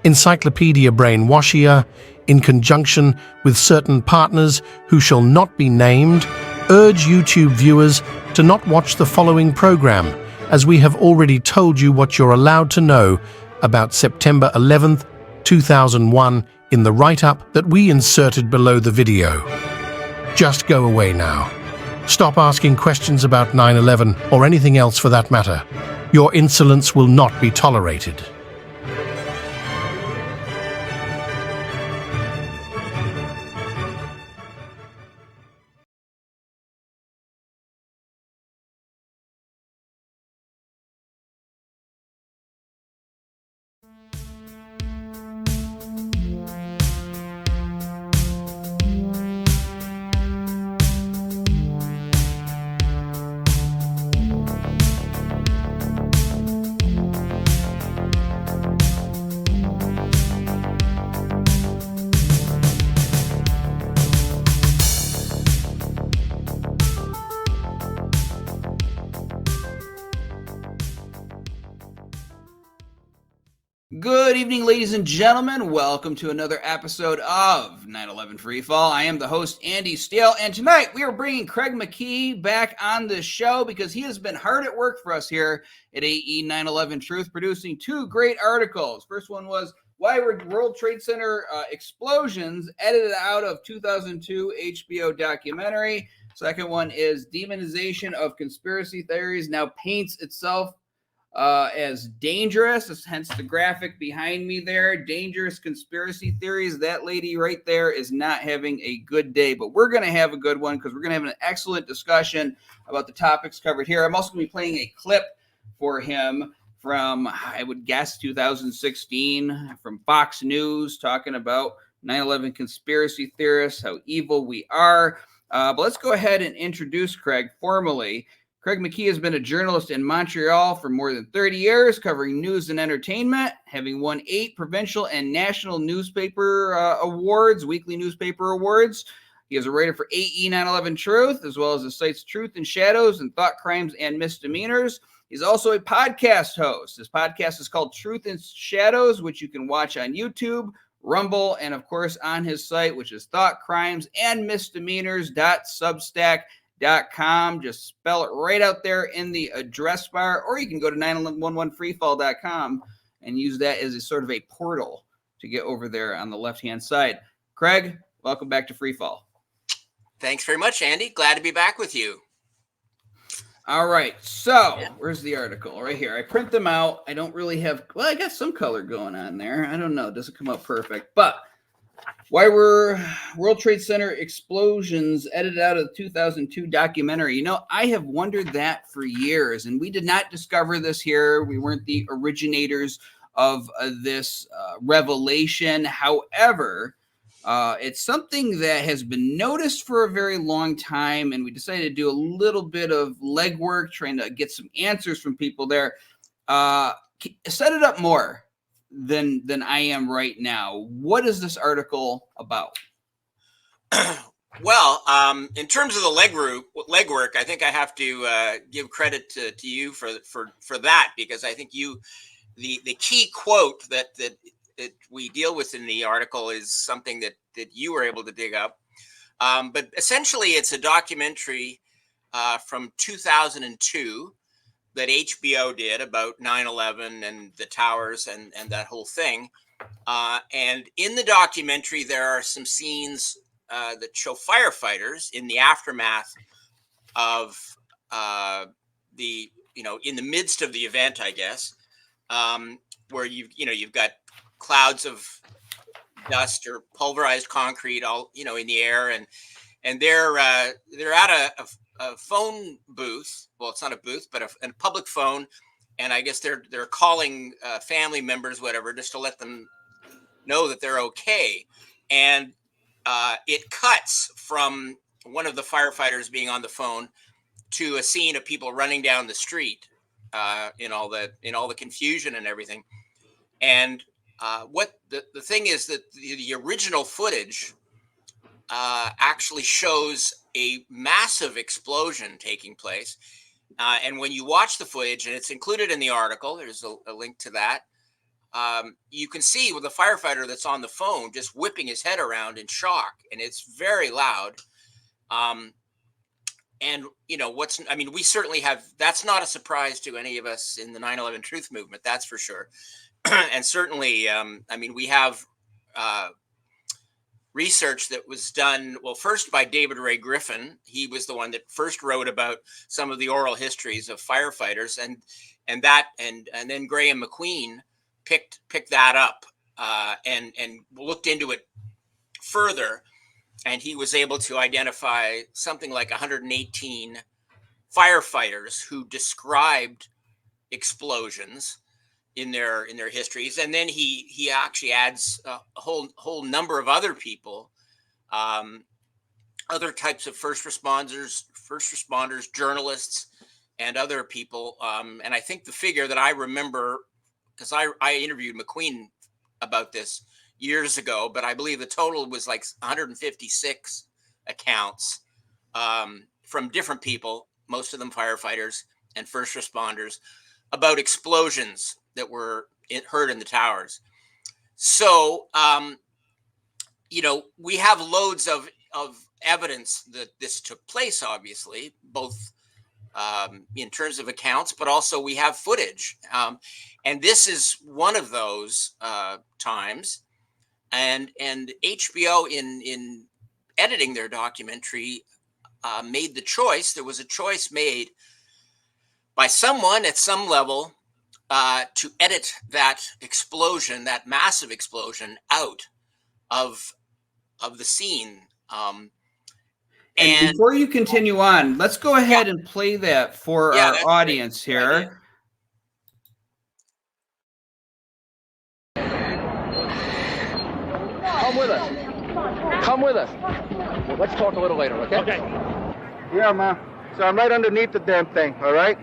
encyclopedia brainwashia, in conjunction with certain partners who shall not be named, urge YouTube viewers to not watch the following program, as we have already told you what you're allowed to know about September 11th, 2001 in the write-up that we inserted below the video. Just go away now. Stop asking questions about 9/11 or anything else for that matter. Your insolence will not be tolerated. Good evening, ladies and gentlemen. Welcome to another episode of 9/11 Freefall. I am the host, Andy Steele, and tonight we are bringing Craig McKee back on the show because he has been hard at work for us here at AE911Truth, producing two great articles. First one was Why Were World Trade Center Explosions Edited Out of 2002 HBO Documentary. Second one is Demonization of Conspiracy Theories Now Paints Itself as dangerous, hence the graphic behind me there. Dangerous conspiracy theories. That lady right there is not having a good day, but we're going to have a good one because we're going to have an excellent discussion about the topics covered here. I'm also going to be playing a clip for him from, I would guess, 2016 from Fox News talking about 9/11 conspiracy theorists, how evil we are. But let's go ahead and introduce Craig formally. Craig McKee has been a journalist in Montreal for more than 30 years, covering news and entertainment, having won 8 provincial and national newspaper awards, weekly newspaper awards. He is a writer for AE911Truth, as well as the sites Truth and Shadows and Thought Crimes and Misdemeanors. He's also a podcast host. His podcast is called Truth and Shadows, which you can watch on YouTube, Rumble, and of course on his site, which is Thought Crimes and Misdemeanors.substack.com. Just spell it right out there in the address bar, or you can go to 911freefall.com and use that as a sort of a portal to get over there on the left-hand side. Craig, welcome back to Freefall. Thanks very much, Andy. Glad to be back with you. All right, so where's the article? Right here. I print them out. I don't really have, well, I got some color going on there. I don't know. It doesn't come out perfect, but why were World Trade Center explosions edited out of the 2002 documentary? You know, I have wondered that for years, and we did not discover this here. We weren't the originators of this revelation. However, it's something that has been noticed for a very long time, and we decided to do a little bit of legwork, trying to get some answers from people there. Set it up more than I am right now. What is this article about? Well, in terms of the legwork, I think I have to give credit to you for that, because I think the key quote that we deal with in the article is something that you were able to dig up. But essentially, it's a documentary from 2002 that HBO did about 9/11 and the towers and that whole thing. And in the documentary, there are some scenes that show firefighters in the aftermath of in the midst of the event, I guess, where you've got clouds of dust or pulverized concrete all in the air, and they're at a phone booth. Well, it's not a booth, but a public phone, and I guess they're calling family members, whatever, just to let them know that they're okay. And it cuts from one of the firefighters being on the phone to a scene of people running down the street in all the confusion and everything. And what the thing is that the original footage actually shows a massive explosion taking place. And when you watch the footage, and it's included in the article, there's a link to that. you can see with the firefighter that's on the phone just whipping his head around in shock, and it's very loud. And we certainly have, that's not a surprise to any of us in the 9/11 Truth movement, that's for sure. And certainly, we have research that was done, well, first by David Ray Griffin. He was the one that first wrote about some of the oral histories of firefighters, and then Graham McQueen picked that up and looked into it further, and he was able to identify something like 118 firefighters who described explosions in their histories, and then he actually adds a whole number of other people, other types of first responders, journalists, and other people. And I think the figure that I remember, because I interviewed McQueen about this years ago, but I believe the total was like 156 accounts from different people, most of them firefighters and first responders, about explosions that were heard in the towers. So, we have loads of evidence that this took place, obviously, both in terms of accounts, but also we have footage. And this is one of those times. And HBO, in editing their documentary, made the choice. There was a choice made by someone at some level to edit that explosion, that massive explosion, out of the scene. And before you continue on, let's go ahead and play that for our audience here. Come with us. Come with us. Let's talk a little later, okay? Okay. Yeah, man. So I'm right underneath the damn thing, all right?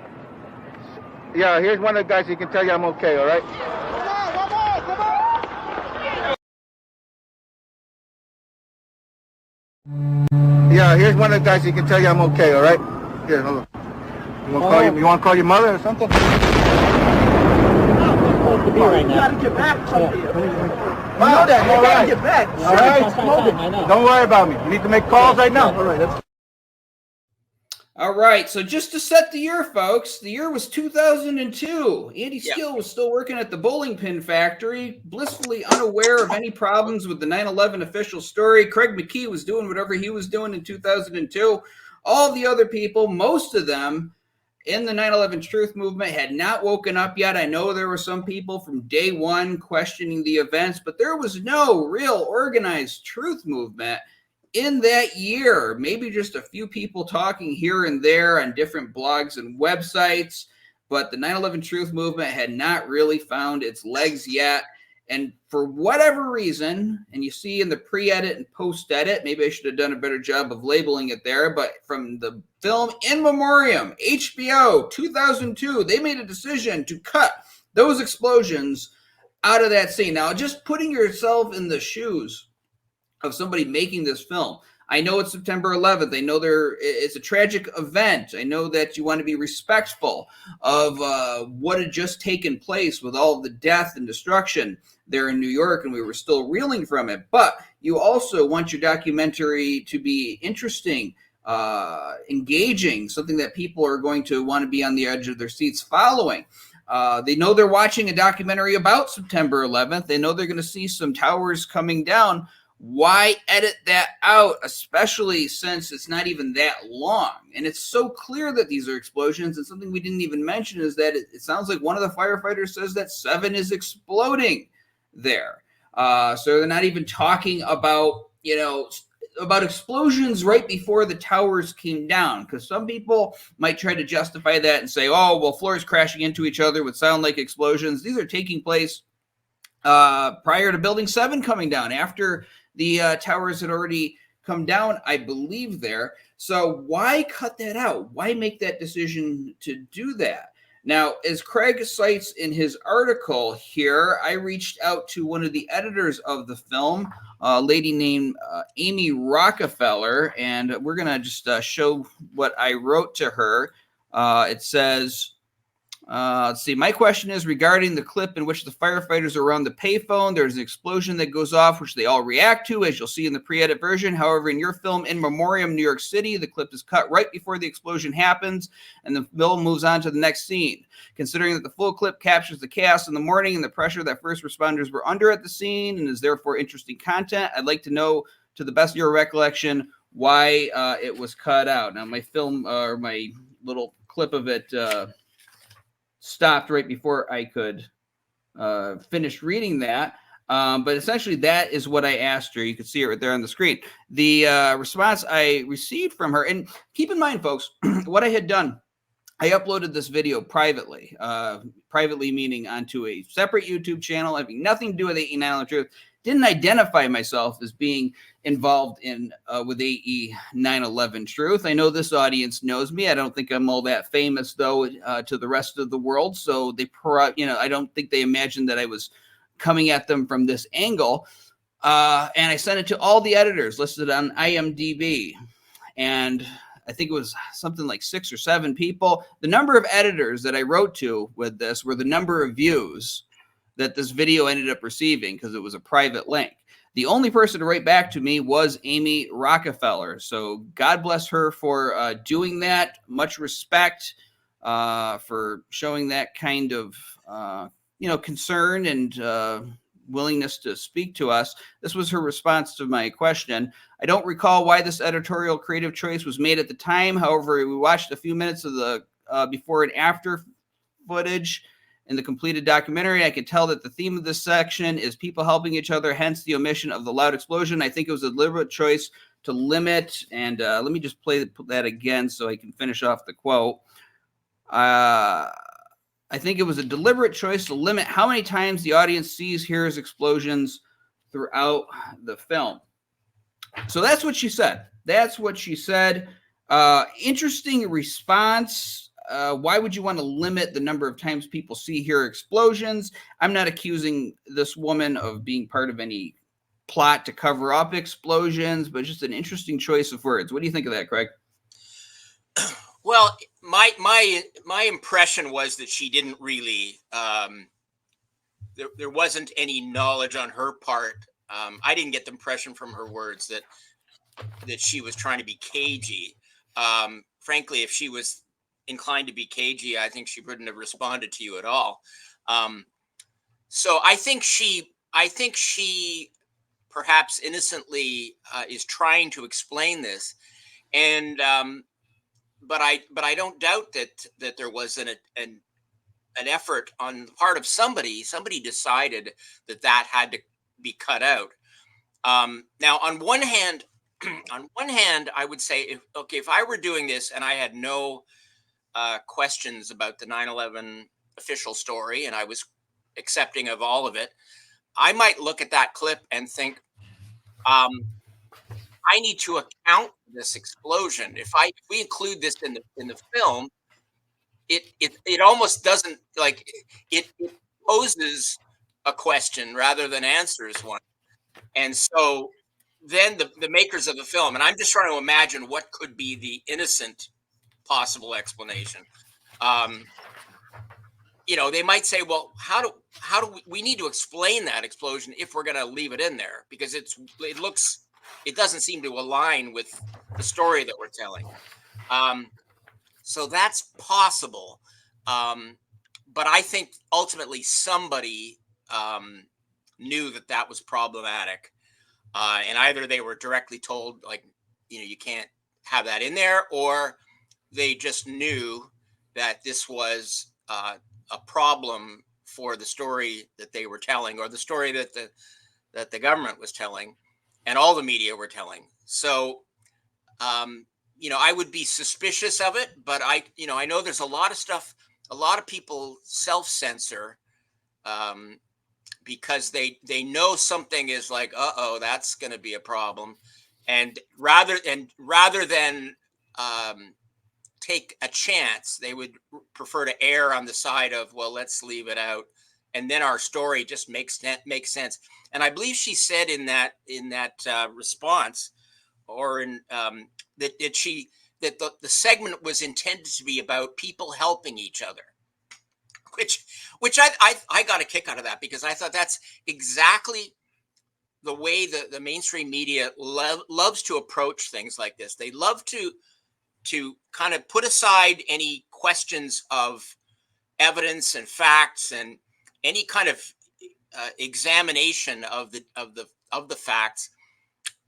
Yeah, here's one of the guys who can tell you I'm okay, all right? Yeah, here's one of the guys who can tell you I'm okay, all right? Here, hold on. You want to call your mother or something? You gotta get back. You know that. You gotta get back. All right? Don't worry about me. You need to make calls right now. All right. All right, so just to set the year, folks, the year was 2002. Andy Steele was still working at the bowling pin factory, blissfully unaware of any problems with the 9/11 official story. Craig McKee was doing whatever he was doing in 2002. All the other people, most of them in the 9/11 Truth movement, had not woken up yet. I know there were some people from day one questioning the events, but there was no real organized truth movement in that year. Maybe just a few people talking here and there on different blogs and websites, but the 9/11 Truth movement had not really found its legs yet. And for whatever reason, and you see in the pre-edit and post-edit, maybe I should have done a better job of labeling it there, but from the film In Memoriam, HBO, 2002, they made a decision to cut those explosions out of that scene. Now, just putting yourself in the shoes of somebody making this film. I know it's September 11th. I know it's a tragic event. I know that you want to be respectful of what had just taken place with all the death and destruction there in New York, and we were still reeling from it. But you also want your documentary to be interesting, engaging, something that people are going to want to be on the edge of their seats following. They know they're watching a documentary about September 11th. They know they're going to see some towers coming down. Why edit that out, especially since it's not even that long? And it's so clear that these are explosions. And something we didn't even mention is that it sounds like one of the firefighters says that 7 is exploding there. So they're not even talking about, about explosions right before the towers came down, because some people might try to justify that and say, oh, well, floors crashing into each other would sound like explosions. These are taking place prior to Building 7 coming down, after the towers had already come down, I believe, there. So why cut that out? Why make that decision to do that? Now, as Craig cites in his article here, I reached out to one of the editors of the film, a lady named Amy Rockefeller, and we're going to just show what I wrote to her. It says, Let's see. My question is regarding the clip in which the firefighters are around the payphone. There's an explosion that goes off, which they all react to, as you'll see in the pre-edit version. However, in your film, In Memoriam, New York City, the clip is cut right before the explosion happens, and the film moves on to the next scene. Considering that the full clip captures the chaos in the morning and the pressure that first responders were under at the scene and is therefore interesting content, I'd like to know, to the best of your recollection, why it was cut out. Now, my film, or my little clip of it, stopped right before I could finish reading that. But essentially, that is what I asked her. You can see it right there on the screen. The response I received from her, and keep in mind, folks, what I had done, I uploaded this video privately, privately meaning onto a separate YouTube channel, having nothing to do with AE911Truth. Didn't identify myself as being involved in with AE911Truth. I know this audience knows me. I don't think I'm all that famous, though, to the rest of the world. So they, I don't think they imagined that I was coming at them from this angle. And I sent it to all the editors listed on IMDb, and I think it was something like 6 or 7 people. The number of editors that I wrote to with this were the number of views that this video ended up receiving, because it was a private link. The only person to write back to me was Amy Rockefeller. So God bless her for doing that. Much respect for showing that kind of, concern and willingness to speak to us. This was her response to my question. I don't recall why this editorial creative choice was made at the time. However, we watched a few minutes of the before and after footage in the completed documentary. I could tell that the theme of this section is people helping each other, hence the omission of the loud explosion. I think it was a deliberate choice to limit, and let me just play that again so I can finish off the quote. I think it was a deliberate choice to limit how many times the audience sees, hears explosions throughout the film. So that's what she said. That's what she said. Interesting response. Why would you want to limit the number of times people see, hear explosions? I'm not accusing this woman of being part of any plot to cover up explosions, but just an interesting choice of words. What do you think of that, Craig? Well, my impression was that she didn't really, there wasn't any knowledge on her part. I didn't get the impression from her words that she was trying to be cagey. Frankly, if she was inclined to be cagey, I think she wouldn't have responded to you at all. So I think she perhaps innocently is trying to explain this, and but I don't doubt that there was an effort on the part of somebody. Somebody decided that had to be cut out. Now, on one hand, I would say, if I were doing this and I had no questions about the 9/11 official story and I was accepting of all of it, I might look at that clip and think, I need to account for this explosion. If we include this in the film, it almost doesn't, like, it poses a question rather than answers one. And so then the makers of the film, and I'm just trying to imagine what could be the innocent possible explanation. They might say, well, how do we need to explain that explosion if we're going to leave it in there, because it doesn't seem to align with the story that we're telling. So that's possible. But I think ultimately somebody knew that was problematic. And either they were directly told, like, you can't have that in there, or they just knew that this was a problem for the story that they were telling, or the story that the government was telling, and all the media were telling. So, I would be suspicious of it, but I know there's a lot of stuff, a lot of people self-censor because they know something is like, that's going to be a problem. And rather than take a chance, they would prefer to err on the side of, well, let's leave it out, and then our story just makes sense. And I believe she said in that response, or in that the segment was intended to be about people helping each other. which I got a kick out of that, because I thought that's exactly the way the mainstream media loves to approach things like this. They love to kind of put aside any questions of evidence and facts and any kind of examination of the facts,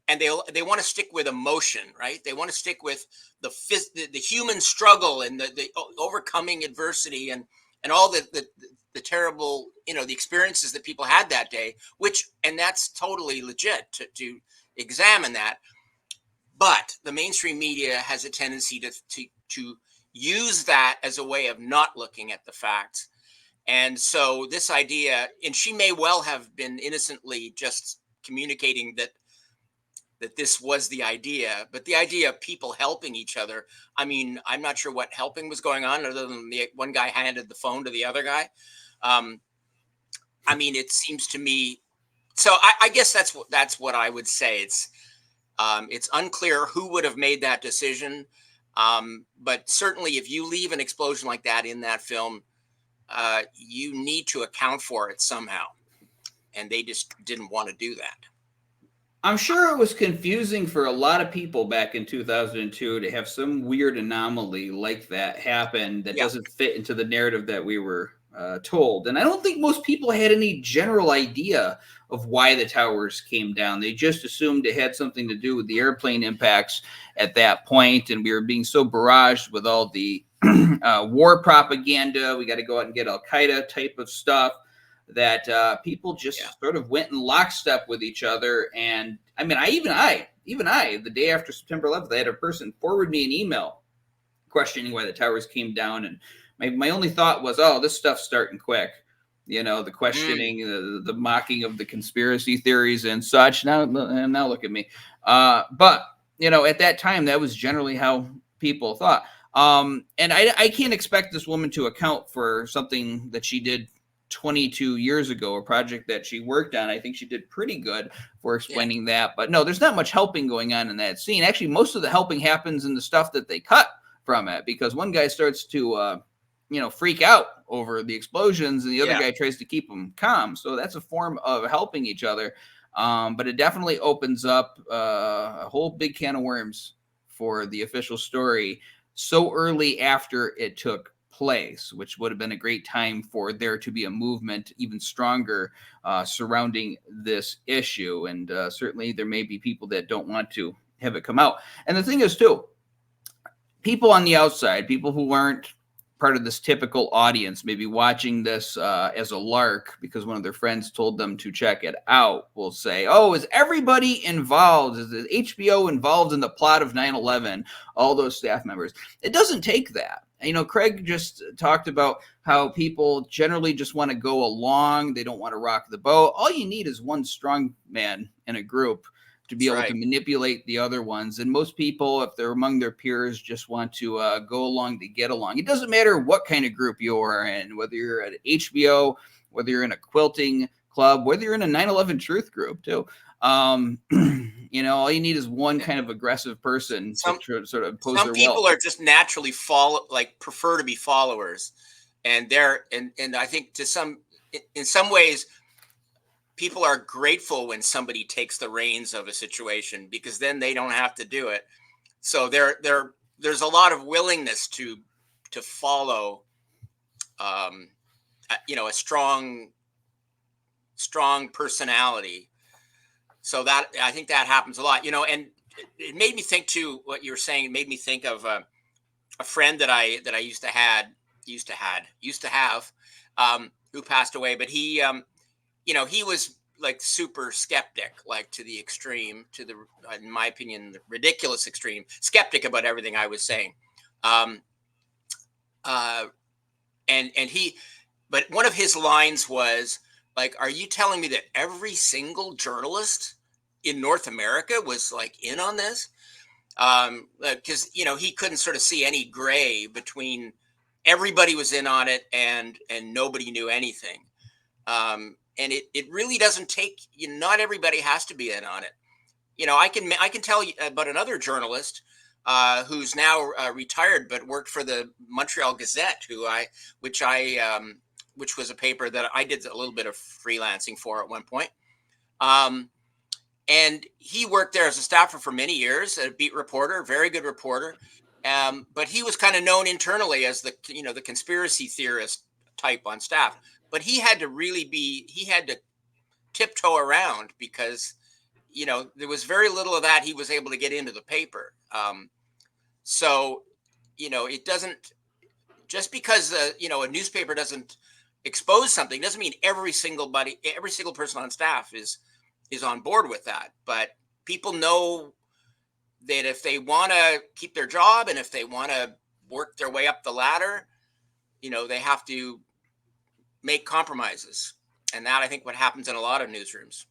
and they want to stick with emotion, right? They want to stick with the human struggle and the overcoming adversity and all the terrible, the experiences that people had that day, and that's totally legit to examine that. But the mainstream media has a tendency to use that as a way of not looking at the facts. And so this idea, and she may well have been innocently just communicating that this was the idea, but the idea of people helping each other, I mean, I'm not sure what helping was going on other than the one guy handed the phone to the other guy. I mean, it seems to me, so I guess that's what I would say. It's unclear who would have made that decision. But certainly if you leave an explosion like that in that film, you need to account for it somehow. And they just didn't want to do that. I'm sure it was confusing for a lot of people back in 2002 to have some weird anomaly like that happen that doesn't fit into the narrative that we were told. And I don't think most people had any general idea of why the towers came down. They just assumed it had something to do with the airplane impacts at that point, and we were being so barraged with all the war propaganda. We got to go out and get Al-Qaeda type of stuff, that people just sort of went in lockstep with each other. And I mean, even I, the day after September 11th, I had a person forward me an email questioning why the towers came down. And my only thought was, oh, this stuff's starting quick. The questioning, the mocking of the conspiracy theories and such. Now look at me. But, at that time, that was generally how people thought. And I can't expect this woman to account for something that she did 22 years ago, a project that she worked on. I think she did pretty good for explaining that. But no, there's not much helping going on in that scene. Actually, most of the helping happens in the stuff that they cut from it, because one guy starts to freak out over the explosions, and the other guy tries to keep them calm. So that's a form of helping each other. But it definitely opens up a whole big can of worms for the official story so early after it took place, which would have been a great time for there to be a movement even stronger surrounding this issue. And certainly there may be people that don't want to have it come out. And the thing is, too, people on the outside, people who aren't part of this typical audience, maybe watching this as a lark because one of their friends told them to check it out, will say, oh, is everybody involved? Is the HBO involved in the plot of 9/11? All those staff members. It doesn't take that. Craig just talked about how people generally just want to go along. They don't want to rock the boat. All you need is one strong man in a group to be able to manipulate the other ones. And most people, if they're among their peers, just want to go along to get along. It doesn't matter what kind of group you are in, whether you're at HBO, whether you're in a quilting club, whether you're in a 9/11 Truth group too. All you need is one kind of aggressive person to sort of pose their will. Some people are just naturally prefer to be followers, and I think in some ways, people are grateful when somebody takes the reins of a situation, because then they don't have to do it. So there's a lot of willingness to follow, a strong personality. So that, I think that happens a lot, and it made me think too, what you were saying made me think of a friend that I used to have, who passed away, but he was like super skeptic, like to the extreme, in my opinion, the ridiculous extreme, skeptic about everything I was saying. But one of his lines was like, are you telling me that every single journalist in North America was like in on this? Because, he couldn't sort of see any gray between everybody was in on it and nobody knew anything. And it really doesn't take, not everybody has to be in on it. I can tell you about another journalist who's now retired, but worked for the Montreal Gazette, which I which was a paper that I did a little bit of freelancing for at one point. And he worked there as a staffer for many years, a beat reporter, very good reporter. But he was kind of known internally as the conspiracy theorist type on staff. But he had to tiptoe around because, there was very little of that he was able to get into the paper. So, it doesn't, just because, a newspaper doesn't expose something doesn't mean every single person on staff is on board with that. But people know that if they want to keep their job and if they want to work their way up the ladder, they have to make compromises. And that, I think, what happens in a lot of newsrooms.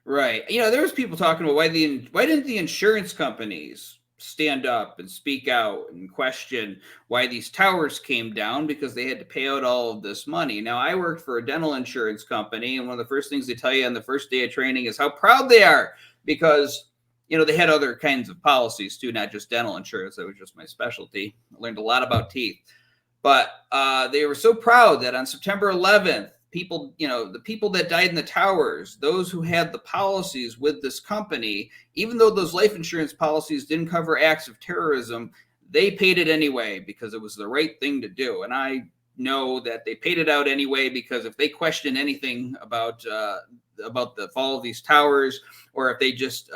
Right. There was people talking about why didn't the insurance companies stand up and speak out and question why these towers came down, because they had to pay out all of this money. Now, I worked for a dental insurance company, and one of the first things they tell you on the first day of training is how proud they are because, they had other kinds of policies too, not just dental insurance. That was just my specialty. I learned a lot about teeth. But they were so proud that on September 11th, the people that died in the towers, those who had the policies with this company, even though those life insurance policies didn't cover acts of terrorism, they paid it anyway because it was the right thing to do. And I know that they paid it out anyway because if they questioned anything about the fall of these towers, or if they just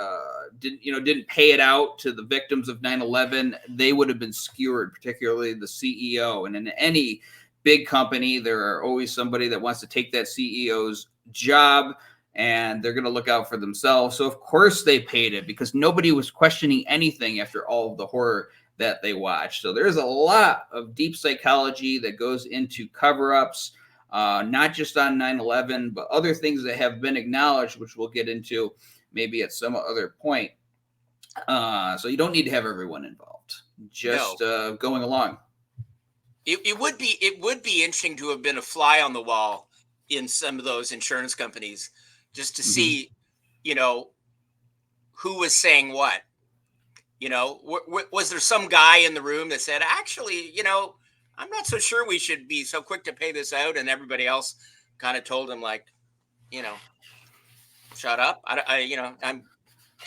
didn't pay it out to the victims of 9/11, they would have been skewered, particularly the CEO. And in any big company, there are always somebody that wants to take that CEO's job, and they're going to look out for themselves. So of course they paid it because nobody was questioning anything after all of the horror that they watched. So there's a lot of deep psychology that goes into cover-ups, not just on 9/11, but other things that have been acknowledged, which we'll get into maybe at some other point. So you don't need to have everyone involved, just going along. It would be interesting to have been a fly on the wall in some of those insurance companies, just to see, who was saying what. Was there some guy in the room that said, actually, I'm not so sure we should be so quick to pay this out, and everybody else kind of told him, like, shut up. I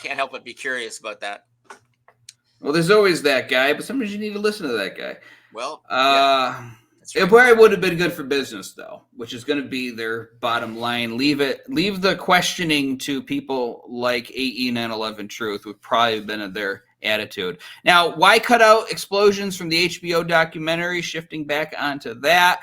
can't help but be curious about that. Well, there's always that guy, but sometimes you need to listen to that guy. Well, that's right. It probably would have been good for business, though, which is going to be their bottom line. Leave the questioning to people like AE911Truth would probably have been their attitude. Now, why cut out explosions from the HBO documentary? Shifting back onto that,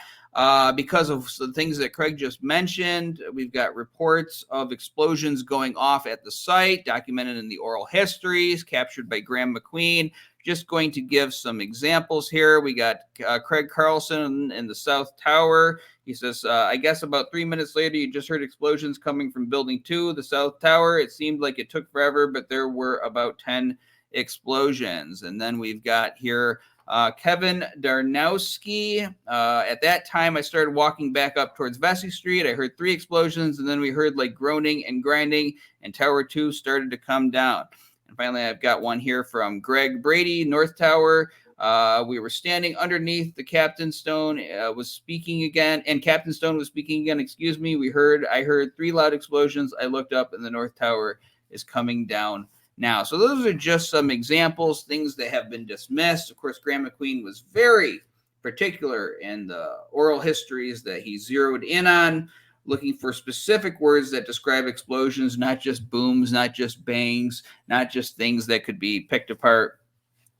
because of the things that Craig just mentioned, we've got reports of explosions going off at the site, documented in the oral histories, captured by Graham McQueen. Just going to give some examples here. We got Craig Carlson in the South Tower. He says, I guess about 3 minutes later, you just heard explosions coming from Building 2, the South Tower. It seemed like it took forever, but there were about 10 explosions. And then we've got here Kevin Darnowski. At that time, I started walking back up towards Vesey Street. I heard 3 explosions, and then we heard like groaning and grinding, and Tower 2 started to come down. And finally, I've got one here from Greg Brady, North Tower. We were standing underneath the Captain Stone was speaking again, and Captain Stone was speaking again. Excuse me. I heard 3 loud explosions. I looked up, and the North Tower is coming down now. So those are just some examples, things that have been dismissed. Of course, Graham McQueen was very particular in the oral histories that he zeroed in on, looking for specific words that describe explosions, not just booms, not just bangs, not just things that could be picked apart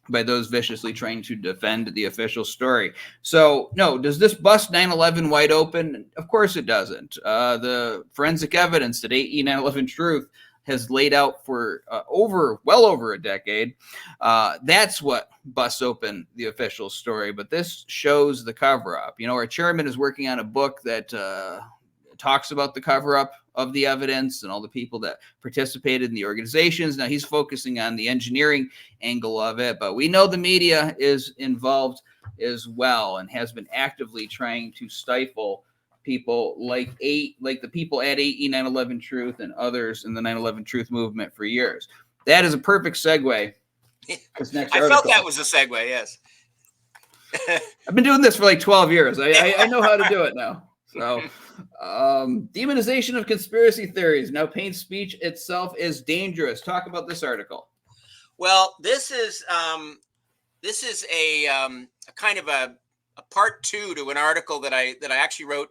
by those viciously trying to defend the official story. So, no, does this bust 9/11 wide open? Of course it doesn't. The forensic evidence that AE911Truth has laid out for well over a decade, that's what busts open the official story. But this shows the cover-up. Our chairman is working on a book that talks about the cover-up of the evidence and all the people that participated in the organizations. Now he's focusing on the engineering angle of it, but we know the media is involved as well and has been actively trying to stifle people like the people at AE911Truth and others in the 9/11Truth movement for years. That is a perfect segue. I felt that was a segue, yes. I've been doing this for like 12 years. I know how to do it now. So, demonization of conspiracy theories now paints speech itself as dangerous. Talk about this article. Well, this is a kind of a part two to an article that I actually wrote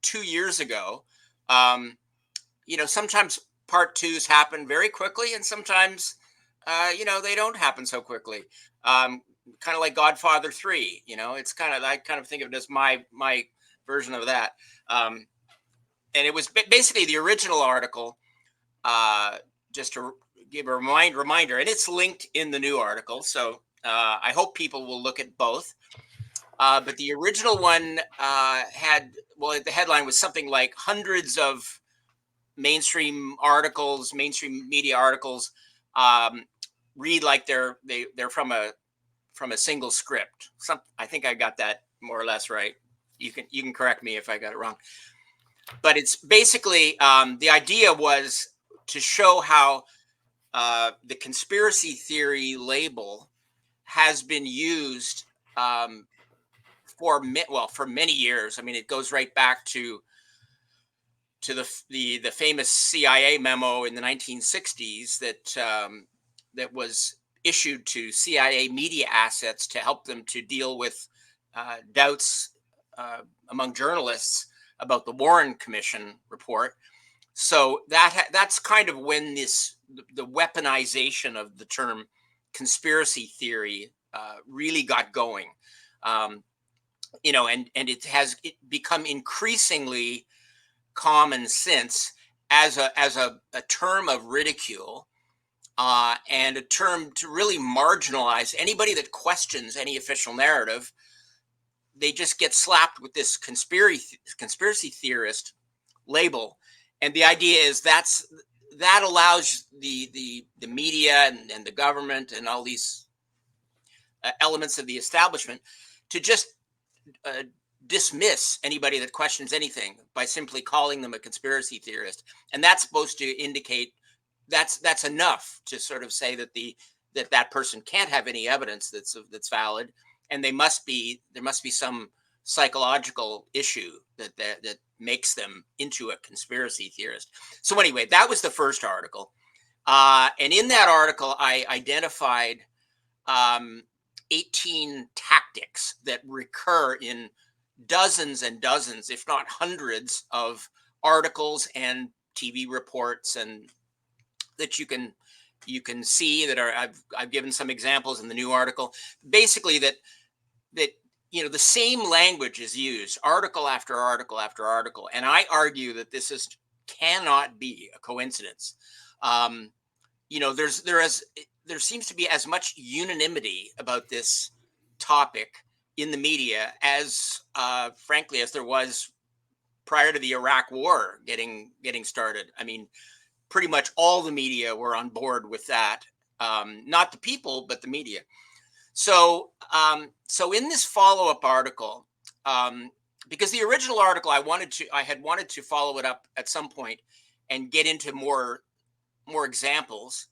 2 years ago. Sometimes part twos happen very quickly, and sometimes they don't happen so quickly. Kind of like Godfather 3. It's I kind of think of it as my version of that. And it was basically the original article, just to give a reminder, and it's linked in the new article. So I hope people will look at both. But the original one the headline was something like hundreds of mainstream media articles read like they're from a single script. I think I got that more or less right. You can correct me if I got it wrong. But it's basically the idea was to show how the conspiracy theory label has been used for many years. I mean, it goes right back to the famous CIA memo in the 1960s that was issued to CIA media assets to help them to deal with doubts among journalists about the Warren Commission report. So that's kind of when the weaponization of the term conspiracy theory really got going. And it become increasingly common sense as a term of ridicule and a term to really marginalize anybody that questions any official narrative. They just get slapped with this conspiracy theorist label, and the idea is that allows the media and the government and all these elements of the establishment to just dismiss anybody that questions anything by simply calling them a conspiracy theorist. And that's supposed to indicate that's enough to sort of say that person can't have any evidence that's valid, and there must be some psychological issue that makes them into a conspiracy theorist. So anyway, that was the first article, and in that article I identified 18 tactics that recur in dozens and dozens, if not hundreds, of articles and TV reports, and that you can see that I've given some examples in the new article. Basically, that the same language is used article after article after article, and I argue that this cannot be a coincidence. There seems to be as much unanimity about this topic in the media as frankly as there was prior to the Iraq War getting started. I mean, pretty much all the media were on board with that. Not the people, but the media. So in this follow-up article, because the original article I had wanted to follow it up at some point and get into more examples,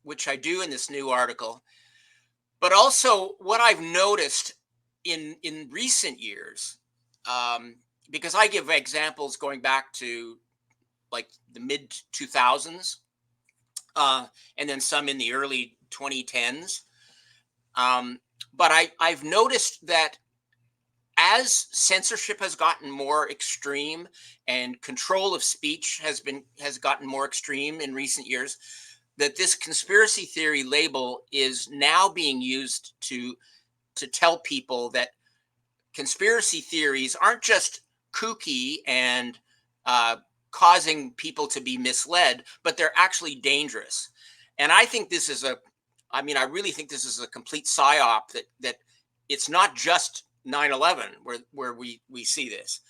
which I do in this new article. But also what I've noticed in recent years, because I give examples going back to like the mid 2000s, and then some in the early 2010s. But I've noticed that as censorship has gotten more extreme and control of speech has gotten more extreme in recent years, that this conspiracy theory label is now being used to tell people that conspiracy theories aren't just kooky and causing people to be misled, but they're actually dangerous. And I think this is I really think this is a complete psyop, that it's not just 9/11 where we see this.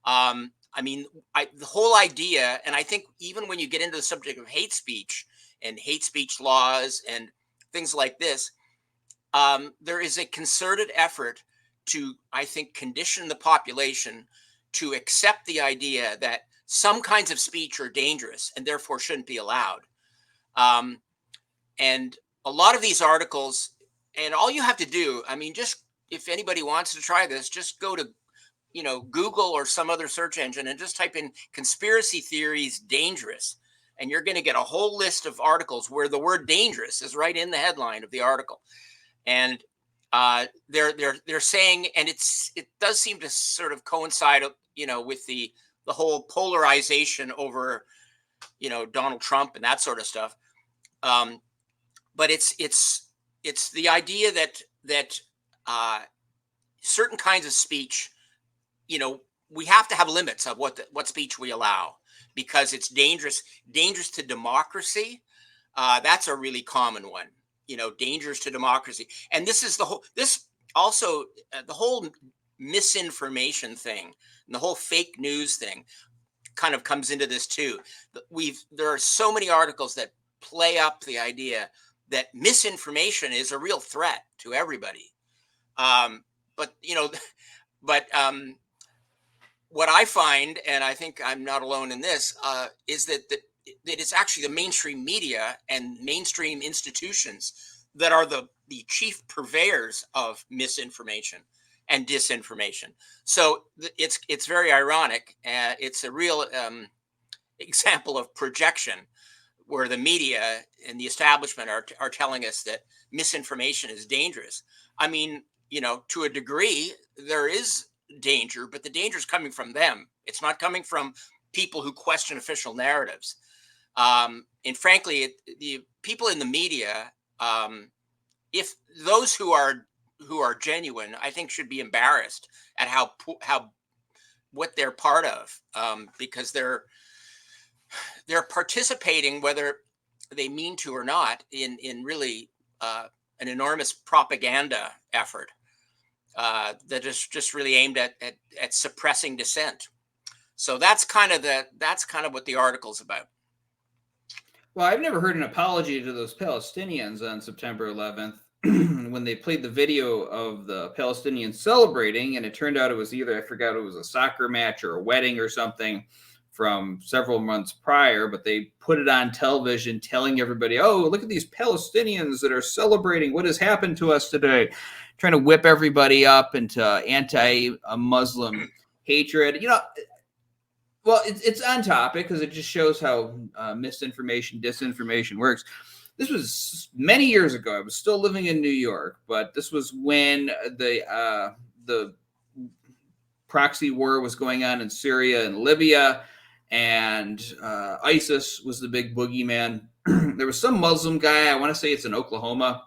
The whole idea, and I think even when you get into the subject of hate speech and hate speech laws and things like this, there is a concerted effort to, I think, condition the population to accept the idea that some kinds of speech are dangerous and therefore shouldn't be allowed. And a lot of these articles and all you have to do, I mean, just if anybody wants to try this, just go to, Google or some other search engine and just type in conspiracy theories dangerous. And you're going to get a whole list of articles where the word dangerous is right in the headline of the article. And they're saying, and it does seem to sort of coincide, with the whole polarization over, Donald Trump and that sort of stuff. But it's the idea that certain kinds of speech, we have to have limits of what speech we allow, because it's dangerous to democracy. That's a really common one, dangerous to democracy. And this is the whole misinformation thing and the whole fake news thing kind of comes into this too. There are so many articles that play up the idea that misinformation is a real threat to everybody. But what I find, and I think I'm not alone in this, is that it's actually the mainstream media and mainstream institutions that are the chief purveyors of misinformation and disinformation. So it's very ironic. It's a real example of projection, where the media and the establishment are telling us that misinformation is dangerous. I mean, to a degree, there is danger, but the danger is coming from them. It's not coming from people who question official narratives. And frankly, the people in the media, if those who are genuine, I think should be embarrassed at what they're part of, because they're participating, whether they mean to or not, in really an enormous propaganda effort that is just really aimed at suppressing dissent. So that's kind of what the article's about. Well, I've never heard an apology to those Palestinians on September 11th when they played the video of the Palestinians celebrating, and it turned out it was either, I forgot, it was a soccer match or a wedding or something from several months prior, but they put it on television telling everybody, oh, look at these Palestinians that are celebrating what has happened to us today, trying to whip everybody up into anti-Muslim hatred. Well, it's on topic because it just shows how misinformation, disinformation works. This was many years ago. I was still living in New York, but this was when the proxy war was going on in Syria and Libya, and ISIS was the big boogeyman. There was some Muslim guy, I want to say it's in Oklahoma,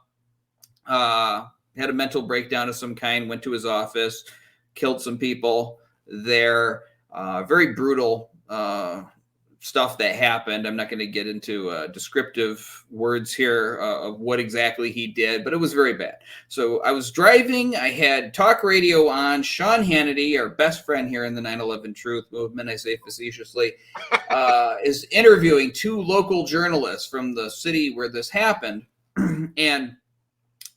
had a mental breakdown of some kind, went to his office, killed some people there. Very brutal stuff that happened. I'm not going to get into descriptive words here of what exactly he did, but it was very bad. So I was driving. I had talk radio on. Sean Hannity, our best friend here in the 9/11 Truth movement, I say facetiously, is interviewing two local journalists from the city where this happened. And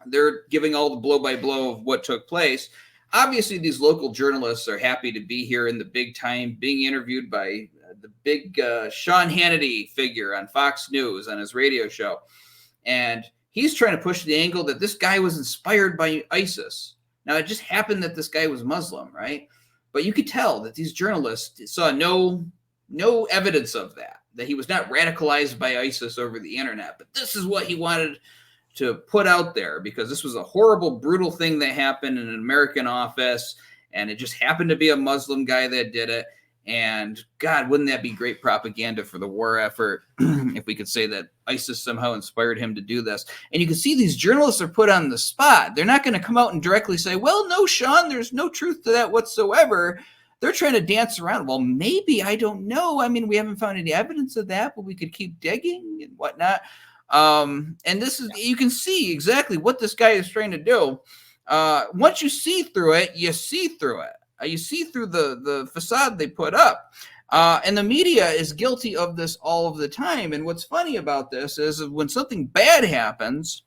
they're giving all the blow-by-blow of what took place. Obviously, these local journalists are happy to be here in the big time, being interviewed by the big Sean Hannity figure on Fox News on his radio show. And he's trying to push the angle that this guy was inspired by ISIS. Now, it just happened that this guy was Muslim, right? But you could tell that these journalists saw no evidence of that he was not radicalized by ISIS over the internet. But this is what he wanted to put out there, because this was a horrible, brutal thing that happened in an American office, and it just happened to be a Muslim guy that did it. And God, wouldn't that be great propaganda for the war effort if we could say that ISIS somehow inspired him to do this? And you can see these journalists are put on the spot. They're not going to come out and directly say, well, no, Sean, there's no truth to that whatsoever. They're trying to dance around. Well, maybe, I don't know. I mean, we haven't found any evidence of that, but we could keep digging and whatnot. And this is, you can see exactly what this guy is trying to do. Once you see through it, you see through it. You see through the facade they put up. And the media is guilty of this all of the time. And what's funny about this is when something bad happens,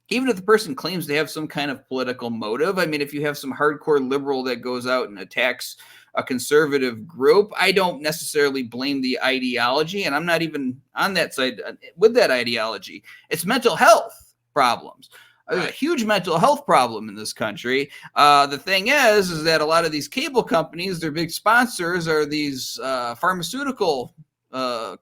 even if the person claims they have some kind of political motive, I mean, if you have some hardcore liberal that goes out and attacks a conservative group, I don't necessarily blame the ideology, and I'm not even on that side with that ideology. It's mental health problems. There's a Right. huge mental health problem in this country. The thing is that a lot of these cable companies, their big sponsors are these pharmaceutical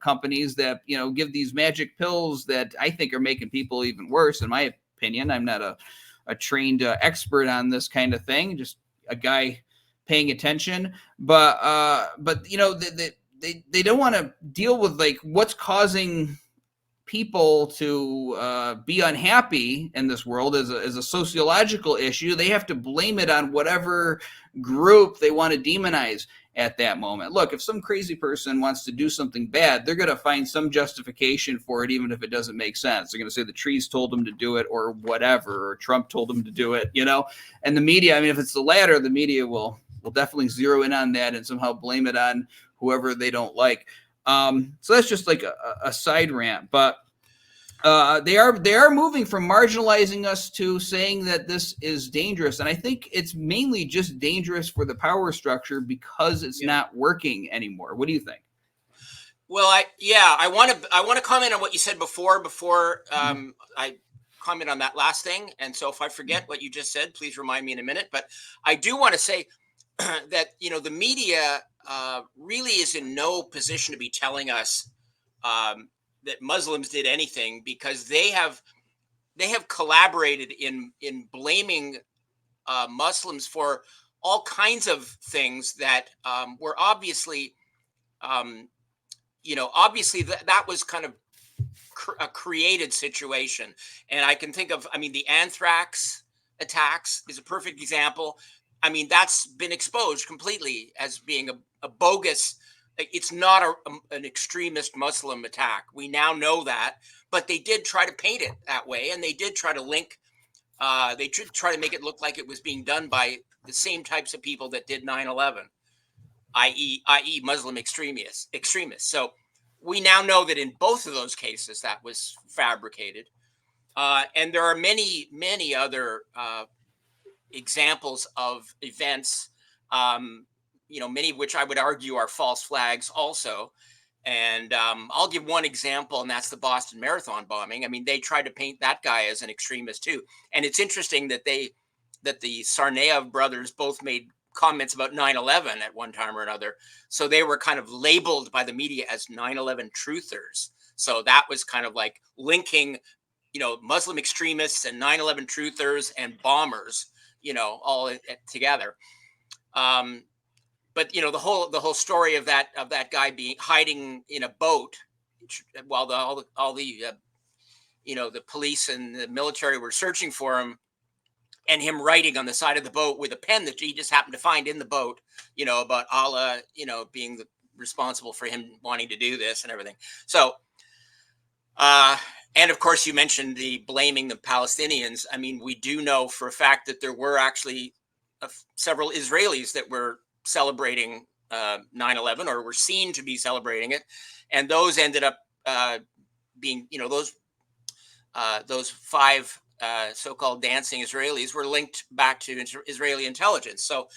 companies that, you know, give these magic pills that I think are making people even worse, in my opinion. I'm not a trained expert on this kind of thing, just a guy paying attention. But you know, they don't want to deal with like what's causing people to be unhappy in this world as a sociological issue. They have to blame it on whatever group they want to demonize at that moment. Look, if some crazy person wants to do something bad, they're going to find some justification for it, even if it doesn't make sense. They're going to say the trees told them to do it or whatever, or Trump told them to do it, you know? And the media, I mean, if it's the latter, the media will definitely zero in on that and somehow blame it on whoever they don't like. So that's just like a side rant, but they are moving from marginalizing us to saying that this is dangerous, and I think it's mainly just dangerous for the power structure because it's not working anymore. What do you think? Well, I want to comment on what you said before I comment on that last thing. And so if I forget what you just said, please remind me in a minute. But I do want to say that, you know, the media really is in no position to be telling us that Muslims did anything, because they have collaborated in blaming Muslims for all kinds of things that were obviously, obviously that was kind of a created situation. And I can think of, I mean, the anthrax attacks is a perfect example. I mean, that's been exposed completely as being a bogus. It's not an extremist Muslim attack. We now know that, but they did try to paint it that way, and they did try to link. They did try to make it look like it was being done by the same types of people that did 9/11, i.e., Muslim extremists. So we now know that in both of those cases that was fabricated, and there are many, many other examples of events. Many of which I would argue are false flags also. And I'll give one example, and that's the Boston Marathon bombing. I mean, they tried to paint that guy as an extremist too. And it's interesting that the Tsarnaev brothers both made comments about 9/11 at one time or another. So they were kind of labeled by the media as 9/11 truthers. So that was kind of like linking, Muslim extremists and 9/11 truthers and bombers, all together. But the whole story of that guy being hiding in a boat while the police and the military were searching for him, and him writing on the side of the boat with a pen that he just happened to find in the boat, about Allah, being responsible for him wanting to do this and everything. So, and of course, you mentioned the blaming the Palestinians. I mean, we do know for a fact that there were actually several Israelis that were celebrating 9/11, or were seen to be celebrating it, and those ended up being, those five so-called dancing Israelis were linked back to Israeli intelligence. So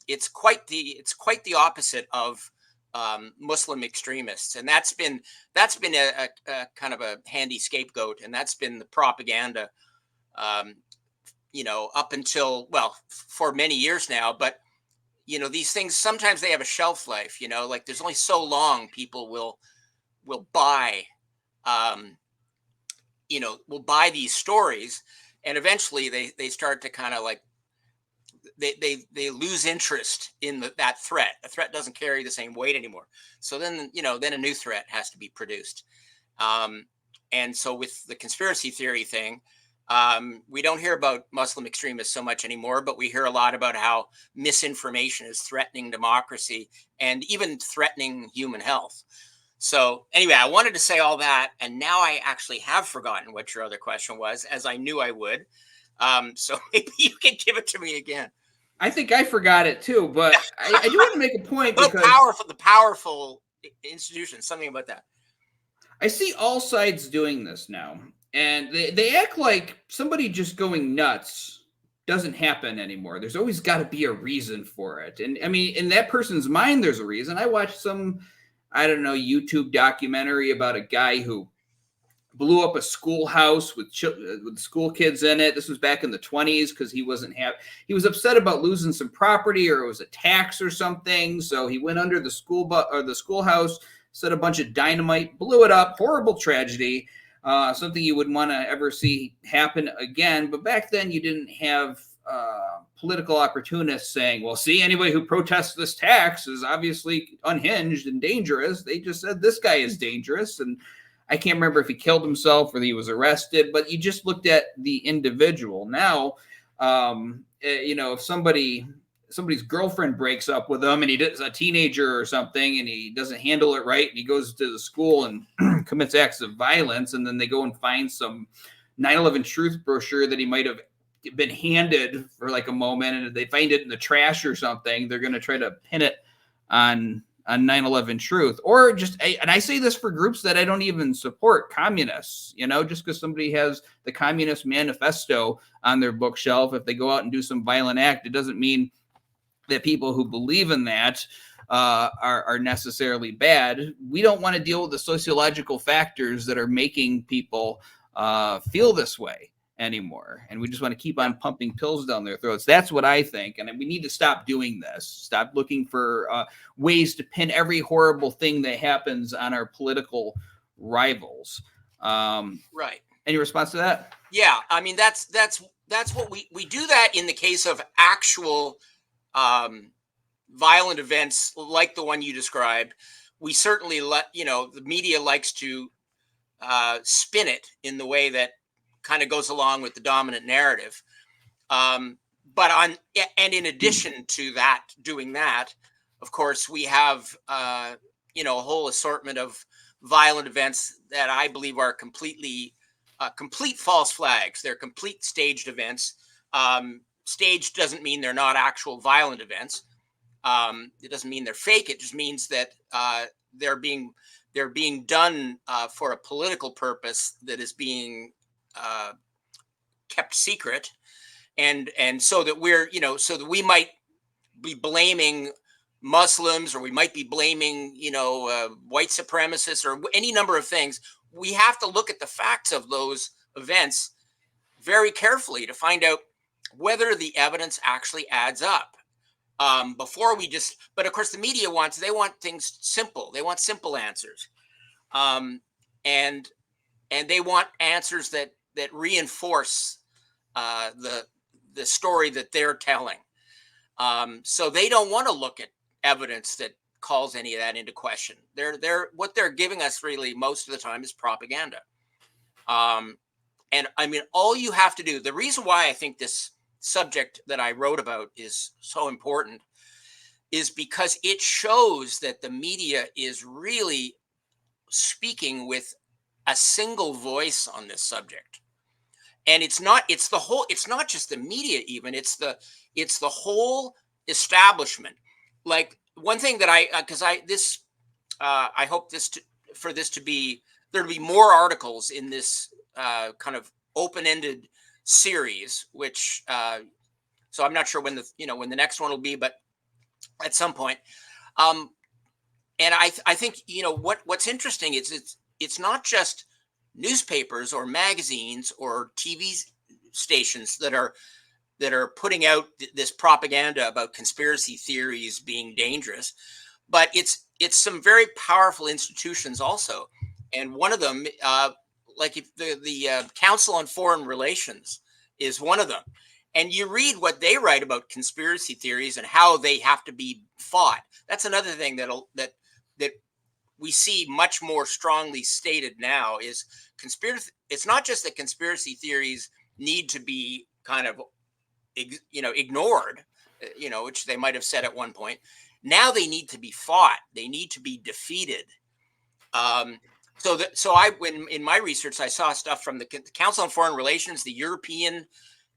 it's quite the opposite of Muslim extremists, and that's been a kind of a handy scapegoat, and that's been the propaganda, up until, well, for many years now. But these things, sometimes they have a shelf life, like there's only so long people will buy, will buy these stories, and eventually they start to kind of like, they lose interest in that threat. A threat doesn't carry the same weight anymore. So then, then a new threat has to be produced. And so with the conspiracy theory thing, we don't hear about Muslim extremists so much anymore, but we hear a lot about how misinformation is threatening democracy and even threatening human health. So anyway, I wanted to say all that, and now I actually have forgotten what your other question was, as I knew I would. So maybe you can give it to me again. I think I forgot it too, but I do want to make a point because the powerful institutions, something about that. I see all sides doing this now. And they act like somebody just going nuts doesn't happen anymore. There's always got to be a reason for it. And I mean, in that person's mind, there's a reason. I watched some, I don't know, YouTube documentary about a guy who blew up a schoolhouse with school kids in it. This was back in the 20s because he was upset about losing some property, or it was a tax or something. So he went under the schoolhouse, set a bunch of dynamite, blew it up. Horrible tragedy. Something you wouldn't want to ever see happen again. But back then you didn't have political opportunists saying, well, see, anybody who protests this tax is obviously unhinged and dangerous. They just said this guy is dangerous. And I can't remember if he killed himself or he was arrested, but you just looked at the individual. Now, if somebody's girlfriend breaks up with him and he's a teenager or something and he doesn't handle it right, and he goes to the school and commits acts of violence, and then they go and find some 9/11 Truth brochure that he might have been handed for like a moment, and they find it in the trash or something, they're going to try to pin it on 9/11 Truth. Or just, and I say this for groups that I don't even support, communists, just because somebody has the Communist Manifesto on their bookshelf, if they go out and do some violent act, it doesn't mean that people who believe in that are necessarily bad. We don't want to deal with the sociological factors that are making people feel this way anymore, and we just want to keep on pumping pills down their throats. That's what I think, and we need to stop doing this. Stop looking for ways to pin every horrible thing that happens on our political rivals. Right. Any response to that? Yeah, I mean that's what we do that in the case of actual violent events like the one you described. We certainly the media likes to spin it in the way that kind of goes along with the dominant narrative. And in addition to that, doing that, of course, we have, a whole assortment of violent events that I believe are complete false flags. They're complete staged events. Staged doesn't mean they're not actual violent events. It doesn't mean they're fake. It just means that they're being done for a political purpose that is being kept secret, and so that so that we might be blaming Muslims, or we might be blaming white supremacists, or any number of things. We have to look at the facts of those events very carefully to find out whether the evidence actually adds up. Before we just, but of course the media want things simple. They want simple answers, and they want answers that reinforce the story that they're telling. So they don't want to look at evidence that calls any of that into question. What they're giving us really most of the time is propaganda. And I mean, all you have to do, the reason why I think this subject that I wrote about is so important is because it shows that the media is really speaking with a single voice on this subject. And it's not just the media, even it's the whole establishment. Like one thing that I hope there'll be more articles in this kind of open-ended series, which so I'm not sure when the next one will be, but at some point. And I think what's interesting is it's not just newspapers or magazines or TV stations that are putting out this propaganda about conspiracy theories being dangerous, but it's some very powerful institutions also. And one of them, like the Council on Foreign Relations is one of them. And you read what they write about conspiracy theories and how they have to be fought. That's another thing that we see much more strongly stated now is conspiracy. It's not just that conspiracy theories need to be kind of, ignored, which they might have said at one point. Now they need to be fought. They need to be defeated. When in my research, I saw stuff from the Council on Foreign Relations, the European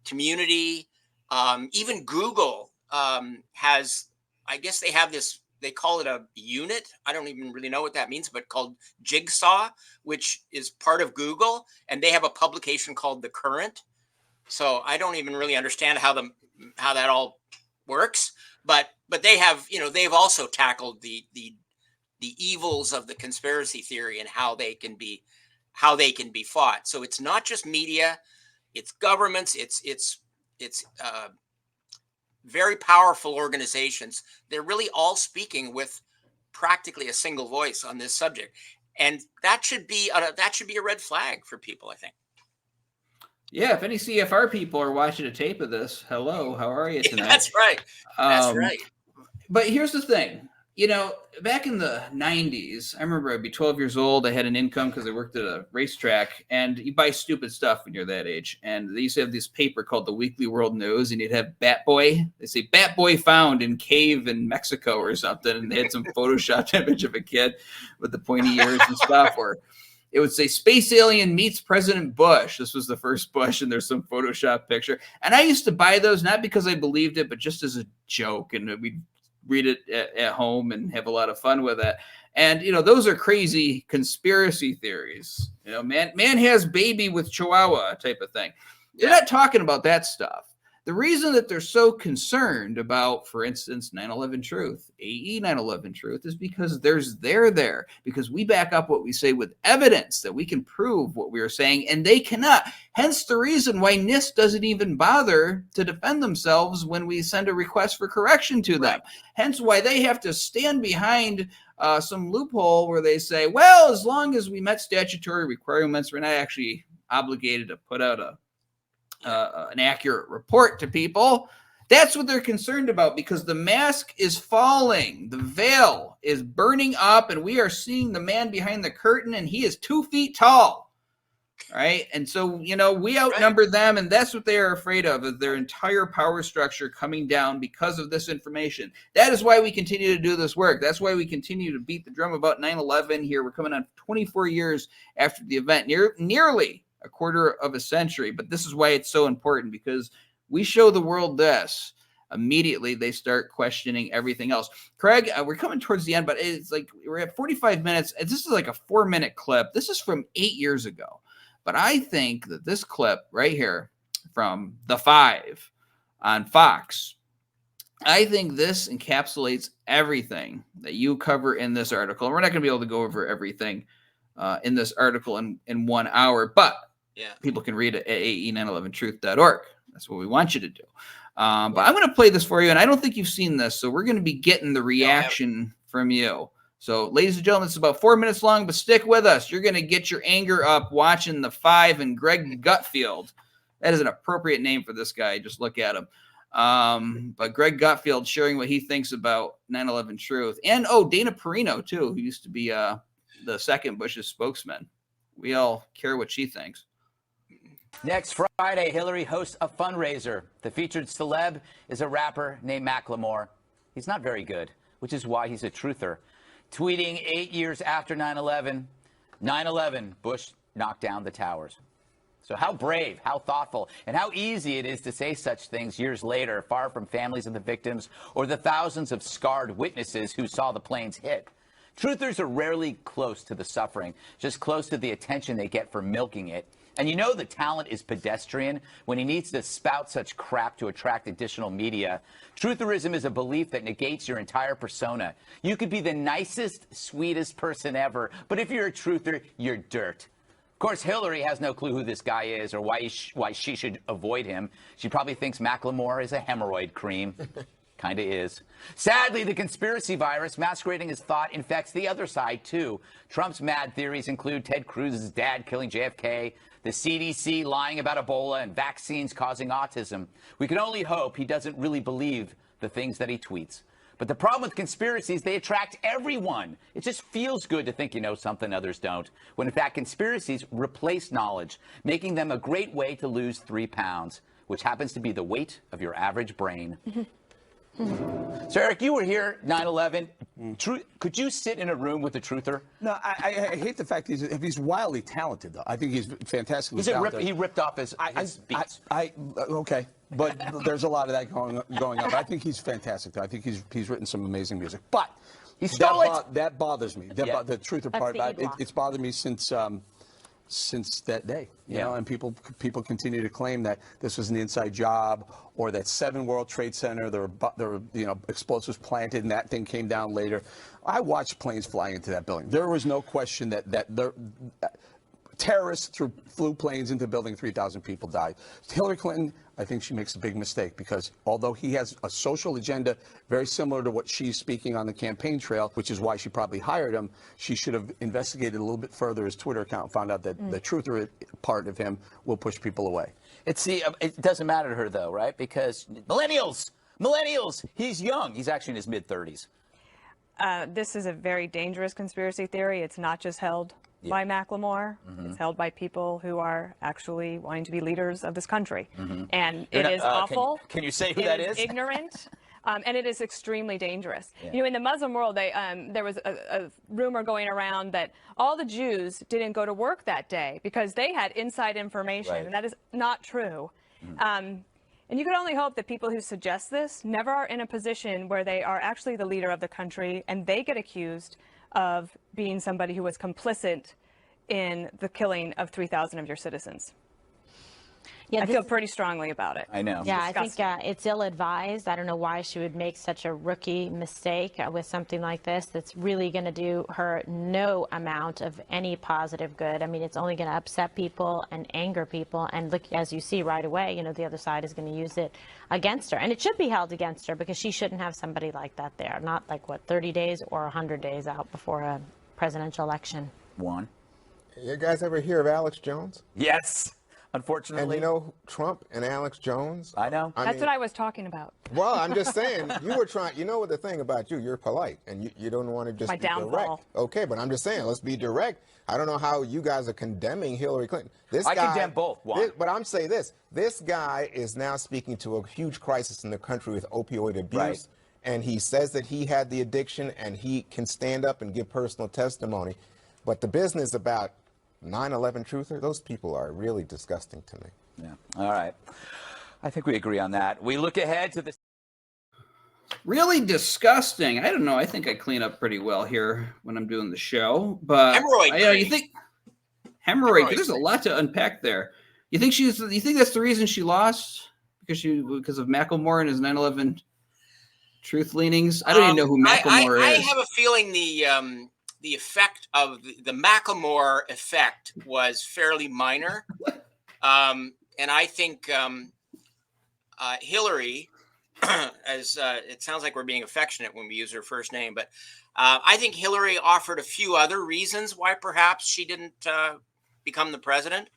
community, even Google has, I guess they have this, they call it a unit. I don't even really know what that means, but called Jigsaw, which is part of Google. And they have a publication called The Current. So I don't even really understand how that all works. But they have, they've also tackled the evils of the conspiracy theory and how they can be how they can be fought. So it's not just media, it's governments, it's very powerful organizations. They're really all speaking with practically a single voice on this subject, and that should be a red flag for people, I think. Yeah, if any CFR people are watching a tape of this, hello, how are you tonight? That's right. That's right. But here's the thing. Back in the 90s, I remember I'd be 12 years old. I had an income because I worked at a racetrack, and you buy stupid stuff when you're that age. And they used to have this paper called the Weekly World News, and you'd have Bat Boy. They say, Bat Boy found in cave in Mexico or something. And they had some Photoshopped image of a kid with the pointy ears and stuff. Or it would say, Space Alien meets President Bush. This was the first Bush, and there's some Photoshop picture. And I used to buy those, not because I believed it, but just as a joke. And we'd read it at home and have a lot of fun with it. And, those are crazy conspiracy theories. Man has baby with Chihuahua type of thing. They're not talking about that stuff. The reason that they're so concerned about, for instance, 911Truth, AE911Truth, is because they're there, because we back up what we say with evidence that we can prove what we are saying, and they cannot. Hence the reason why NIST doesn't even bother to defend themselves when we send a request for correction to them. Hence why they have to stand behind some loophole where they say, well, as long as we met statutory requirements, we're not actually obligated to put out an accurate report to people. That's what they're concerned about, because the mask is falling, the veil is burning up, and we are seeing the man behind the curtain, and he is 2 feet tall. Right? And so, we outnumber them, and that's what they are afraid of, is their entire power structure coming down because of this information. That is why we continue to do this work. That's why we continue to beat the drum about 9/11 here. We're coming on 24 years after the event, nearly a quarter of a century. But this is why it's so important, because we show the world this. Immediately, they start questioning everything else. Craig, we're coming towards the end, but it's like we're at 45 minutes. This is like a 4-minute clip. This is from 8 years ago. But I think that this clip right here from The Five on Fox, I think this encapsulates everything that you cover in this article. And we're not going to be able to go over everything in this article in 1 hour, but people can read it at AE911Truth.org. That's what we want you to do. But I'm going to play this for you, and I don't think you've seen this, so we're going to be getting the reaction from you. So, ladies and gentlemen, it's about 4 minutes long, but stick with us. You're going to get your anger up watching The Five and Greg Gutfeld. That is an appropriate name for this guy. Just look at him. But Greg Gutfeld sharing what he thinks about 9/11Truth. And, Dana Perino, too, who used to be the second Bush's spokesman. We all care what she thinks. Next Friday, Hillary hosts a fundraiser. The featured celeb is a rapper named Macklemore. He's not very good, which is why he's a truther. Tweeting 8 years after 9/11, 9/11, Bush knocked down the towers. So how brave, how thoughtful, and how easy it is to say such things years later, far from families of the victims or the thousands of scarred witnesses who saw the planes hit. Truthers are rarely close to the suffering, just close to the attention they get for milking it. And the talent is pedestrian when he needs to spout such crap to attract additional media. Trutherism is a belief that negates your entire persona. You could be the nicest, sweetest person ever, but if you're a truther, you're dirt. Of course, Hillary has no clue who this guy is or why she should avoid him. She probably thinks Macklemore is a hemorrhoid cream. Kind of is. Sadly, the conspiracy virus masquerading as thought infects the other side, too. Trump's mad theories include Ted Cruz's dad killing JFK, the CDC lying about Ebola, and vaccines causing autism. We can only hope he doesn't really believe the things that he tweets. But the problem with conspiracies, they attract everyone. It just feels good to think you know something others don't, when in fact conspiracies replace knowledge, making them a great way to lose 3 pounds, which happens to be the weight of your average brain. So, Eric, you were here 9/11. Could you sit in a room with a truther? No, I hate the fact he's wildly talented, though. I think he's fantastically talented. He ripped off his beats. Okay, but there's a lot of that going on. But I think he's fantastic, though. I think he's written some amazing music. But that bothers me. The truther part, it's bothered me since that day, you know, and people continue to claim that this was an inside job, or that 7 World Trade Center, there were explosives planted and that thing came down later. I watched planes fly into that building. There was no question that terrorists flew planes into the building, 3,000 people died. Hillary Clinton, I think she makes a big mistake because although he has a social agenda very similar to what she's speaking on the campaign trail, which is why she probably hired him, she should have investigated a little bit further his Twitter account and found out that the truther part of him will push people away. It doesn't matter to her, though, right? Because millennials, he's young. He's actually in his mid-30s. This is a very dangerous conspiracy theory. It's not just held by Macklemore. It's held by people who are actually wanting to be leaders of this country. And it is awful. Can you say who that is? Ignorant. And it is extremely dangerous. You know, in the Muslim world, there was a rumor going around that all the Jews didn't go to work that day because they had inside information, and that is not true. And you can only hope that people who suggest this never are in a position where they are actually the leader of the country and they get accused of being somebody who was complicit in the killing of 3,000 of your citizens. I feel pretty strongly about it. I know. Yeah, I think it's ill-advised. I don't know why she would make such a rookie mistake with something like this that's really going to do her no amount of any positive good. I mean, it's only going to upset people and anger people. And look, as you see right away, you know, the other side is going to use it against her. And it should be held against her because she shouldn't have somebody like that there. Not like, what, 30 days or 100 days out before a presidential election. Juan? You guys ever hear of Alex Jones? Yes. Unfortunately. And you know Trump and Alex Jones? I know. That's what I was talking about. Well, I'm just saying, you were trying, you know what the thing about you, you're polite, and you don't want to just be direct. Okay, but I'm just saying, let's be direct. I don't know how you guys are condemning Hillary Clinton. I condemn both. But I'm saying this guy is now speaking to a huge crisis in the country with opioid abuse, and he says that he had the addiction, and he can stand up and give personal testimony. But the business about 9/11 truther, those people are really disgusting to me. Yeah. All right. I think we agree on that. We look ahead to this. Really disgusting. I don't know. I think I clean up pretty well here when I'm doing the show. But hemorrhoid. You think hemorrhoid? There's a lot to unpack there. You think you think that's the reason she lost because of Macklemore and his 9/11 truth leanings? I don't even know who Macklemore is. I have a feeling the effect of the Macklemore effect was fairly minor. And I think Hillary, as it sounds like we're being affectionate when we use her first name, but I think Hillary offered a few other reasons why perhaps she didn't become the president.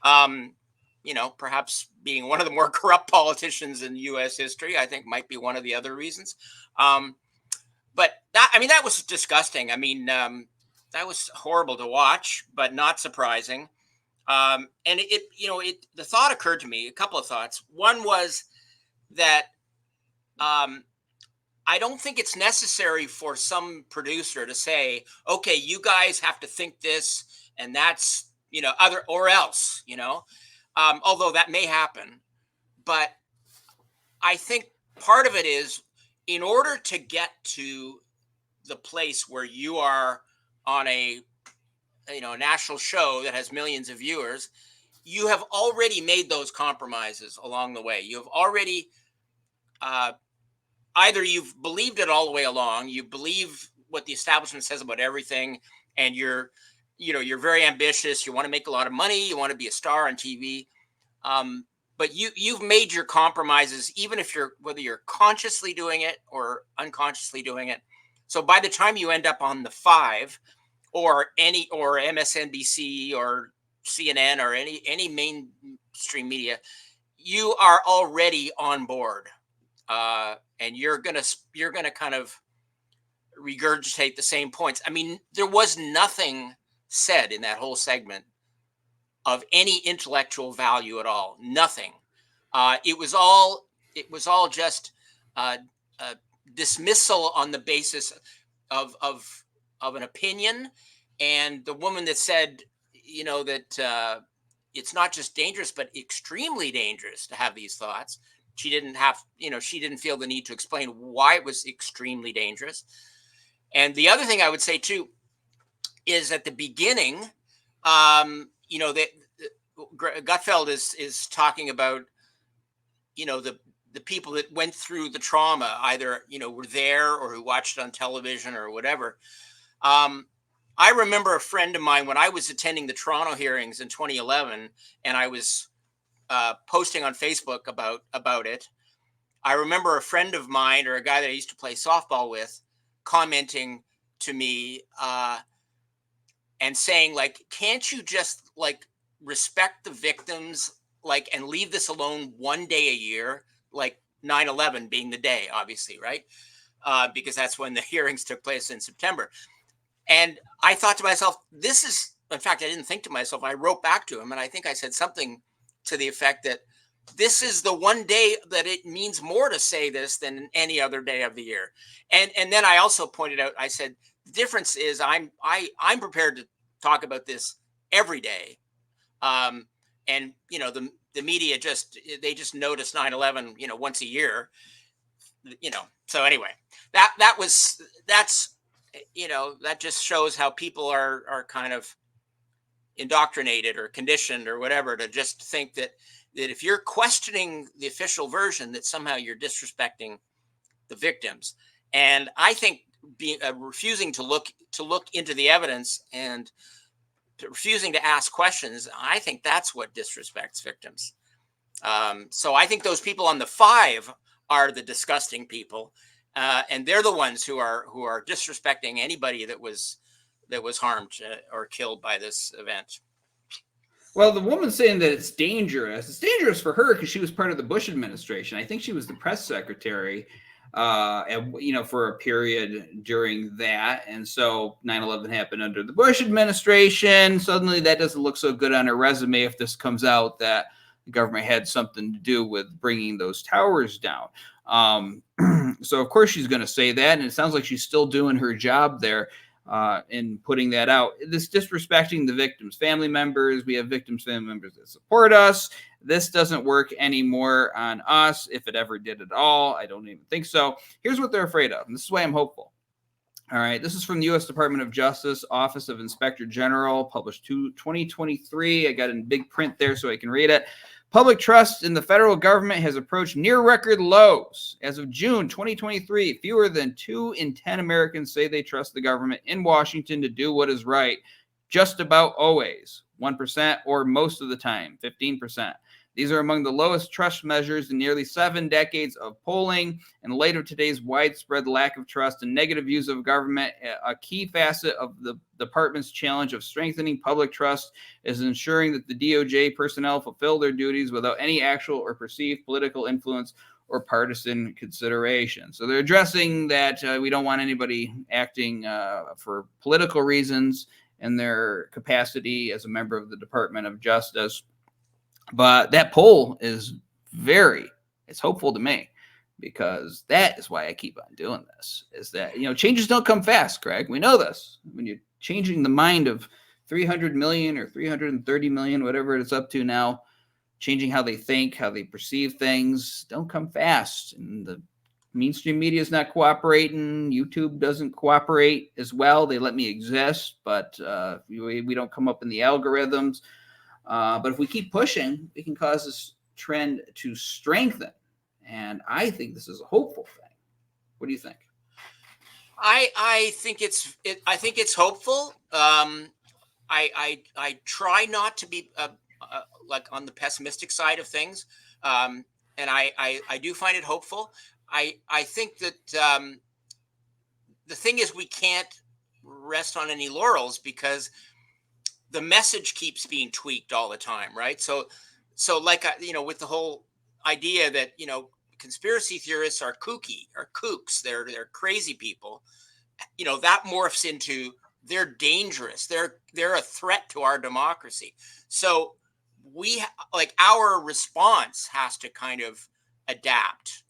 You know, perhaps being one of the more corrupt politicians in U.S. history, I think might be one of the other reasons. But that was disgusting. I mean, that was horrible to watch, but not surprising. And the thought occurred to me, a couple of thoughts. One was that I don't think it's necessary for some producer to say, okay, you guys have to think this and that's, other or else, although that may happen. But I think part of it is, in order to get to the place where you are on a national show that has millions of viewers, you have already made those compromises along the way. You have already either you've believed it all the way along, you believe what the establishment says about everything, and you're very ambitious, you want to make a lot of money, you want to be a star on TV. But you've made your compromises, even if whether you're consciously doing it or unconsciously doing it. So by the time you end up on the 5 or MSNBC or CNN or any mainstream media, you are already on board, and you're gonna kind of regurgitate the same points. I mean, there was nothing said in that whole segment of any intellectual value at all. Nothing. It was all just dismissal on the basis of an opinion. And the woman that said, that it's not just dangerous, but extremely dangerous to have these thoughts. She didn't feel the need to explain why it was extremely dangerous. And the other thing I would say too is at the beginning, that Gutfeld is talking about, the people that went through the trauma, either, were there or who watched it on television or whatever. I remember a friend of mine when I was attending the Toronto hearings in 2011, and I was posting on Facebook about it. I remember a friend of mine, or a guy that I used to play softball with, commenting to me and saying, like, can't you just like respect the victims, like, and leave this alone one day a year, like 9/11 being the day, obviously, right? Because that's when the hearings took place in September. And I thought to myself, this is, in fact, I didn't think to myself, I wrote back to him, and I think I said something to the effect that this is the one day that it means more to say this than any other day of the year. And then I also pointed out, I said, the difference is I'm prepared to talk about this every day. And, you know, the media they just notice 9/11, you know, once a year, you know. So anyway, that's, you know, that just shows how people are kind of indoctrinated or conditioned or whatever to just think that if you're questioning the official version, that somehow you're disrespecting the victims. And I think refusing to look into the evidence and refusing to ask questions, I think that's what disrespects victims. So I think those people on the 5 are the disgusting people. And they're the ones who are disrespecting anybody that was harmed or killed by this event. Well, the woman saying that it's dangerous. It's dangerous for her because she was part of the Bush administration. I think she was the press secretary, and, you know, for a period during that. And so 9/11 happened under the Bush administration. Suddenly, that doesn't look so good on her resume if this comes out that the government had something to do with bringing those towers down. So of course she's going to say that, and it sounds like she's still doing her job there in putting that out. This disrespecting the victims' family members. We have victims' family members that support us. This doesn't work anymore on us, if it ever did at all. I don't even think so. Here's what they're afraid of, and this is why I'm hopeful. All right, this is from the U.S. Department of Justice, Office of Inspector General, published 2023. I got it in big print there so I can read it. Public trust in the federal government has approached near record lows. As of June 2023, fewer than 2 in 10 Americans say they trust the government in Washington to do what is right. Just about always, 1%, or most of the time, 15%. These are among the lowest trust measures in nearly 7 decades of polling. In light of today's widespread lack of trust and negative views of government, a key facet of the department's challenge of strengthening public trust is ensuring that the DOJ personnel fulfill their duties without any actual or perceived political influence or partisan consideration. So they're addressing that we don't want anybody acting for political reasons in their capacity as a member of the Department of Justice. But that poll is it's hopeful to me, because that is why I keep on doing this, is that, you know, changes don't come fast, Craig. We know this. When you're changing the mind of 300 million or 330 million, whatever it's up to now, changing how they think, how they perceive things, don't come fast. And the mainstream media is not cooperating. YouTube doesn't cooperate as well. They let me exist, but we don't come up in the algorithms. But if we keep pushing, we can cause this trend to strengthen. And I think this is a hopeful thing. What do you think? I think it's hopeful. I try not to be like on the pessimistic side of things, and I do find it hopeful. I think that the thing is, we can't rest on any laurels, because the message keeps being tweaked all the time, right? So like, you know, with the whole idea that, you know, conspiracy theorists are kooks, they're crazy people, you know, that morphs into they're dangerous, they're a threat to our democracy. So like, our response has to kind of adapt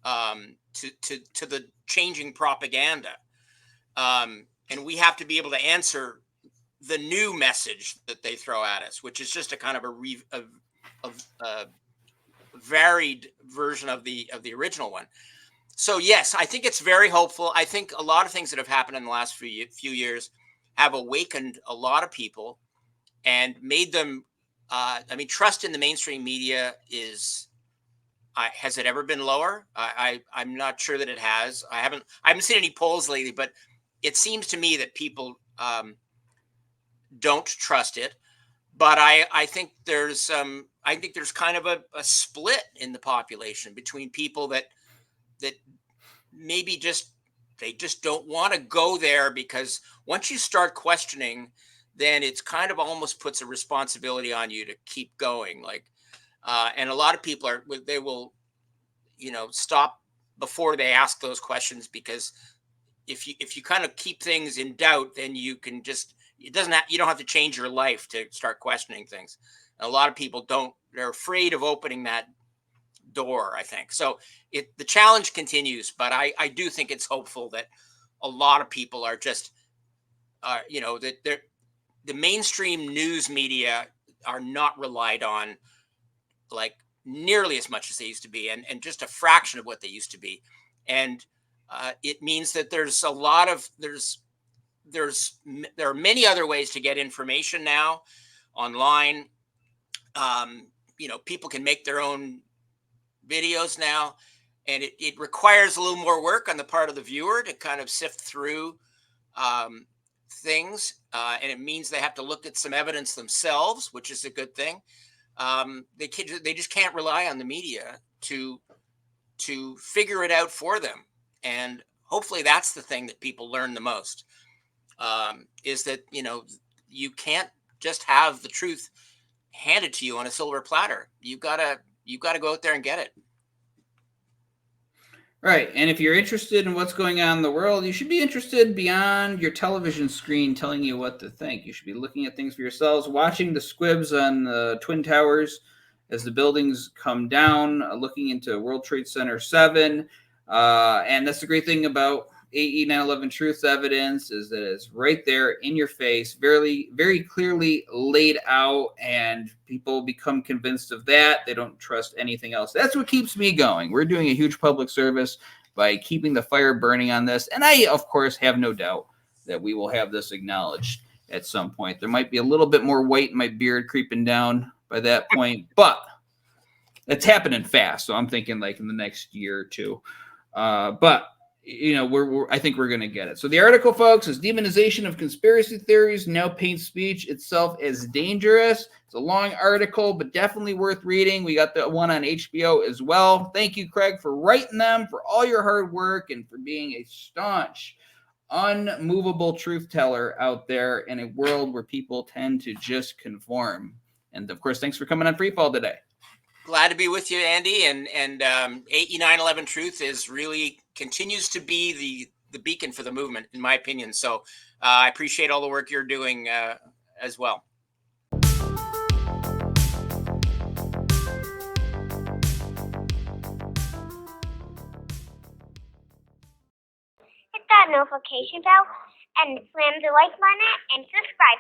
to the changing propaganda, and we have to be able to answer the new message that they throw at us, which is just a kind of a varied version of the original one. So yes, I think it's very hopeful. I think a lot of things that have happened in the last few years have awakened a lot of people and made them. I mean, trust in the mainstream media has it ever been lower? I'm not sure that it has. I haven't seen any polls lately, but it seems to me that people don't trust it. But I think there's kind of a split in the population between people that maybe they just don't want to go there, because once you start questioning, then it's kind of almost puts a responsibility on you to keep going. Like, and a lot of people they will, stop before they ask those questions, because if you kind of keep things in doubt, then you can just, you don't have to change your life to start questioning things. And a lot of people they're afraid of opening that door, I think. So the challenge continues, but I do think it's hopeful that a lot of people are just, that the mainstream news media are not relied on like nearly as much as they used to be, and just a fraction of what they used to be. And it means that there's a lot of, there are many other ways to get information now online. People can make their own videos now, and it requires a little more work on the part of the viewer to kind of sift through things, and it means they have to look at some evidence themselves, which is a good thing. They just can't rely on the media to figure it out for them, and hopefully that's the thing that people learn the most, is that you can't just have the truth handed to you on a silver platter. You've got to go out there and get it. Right. And if you're interested in what's going on in the world, you should be interested beyond your television screen telling you what to think. You should be looking at things for yourselves, watching the squibs on the Twin Towers as the buildings come down, looking into World Trade Center 7. And that's the great thing about AE911Truth evidence, is that it's right there in your face, very, very clearly laid out, and people become convinced of that. They don't trust anything else. That's what keeps me going. We're doing a huge public service by keeping the fire burning on this. And I, of course, have no doubt that we will have this acknowledged at some point. There might be a little bit more weight in my beard creeping down by that point, but it's happening fast. So I'm thinking like in the next year or two. But I think we're going to get it. So the article, folks, is Demonization of Conspiracy Theories Now Paints Speech Itself as Dangerous. It's a long article, but definitely worth reading. We got the one on HBO as well. Thank you, Craig, for writing them, for all your hard work, and for being a staunch, unmovable truth teller out there in a world where people tend to just conform. And, of course, thanks for coming on Freefall today. Glad to be with you, Andy. And AE911Truth continues to be the beacon for the movement, in my opinion. So I appreciate all the work you're doing as well. Hit that notification bell and slam the like button and subscribe.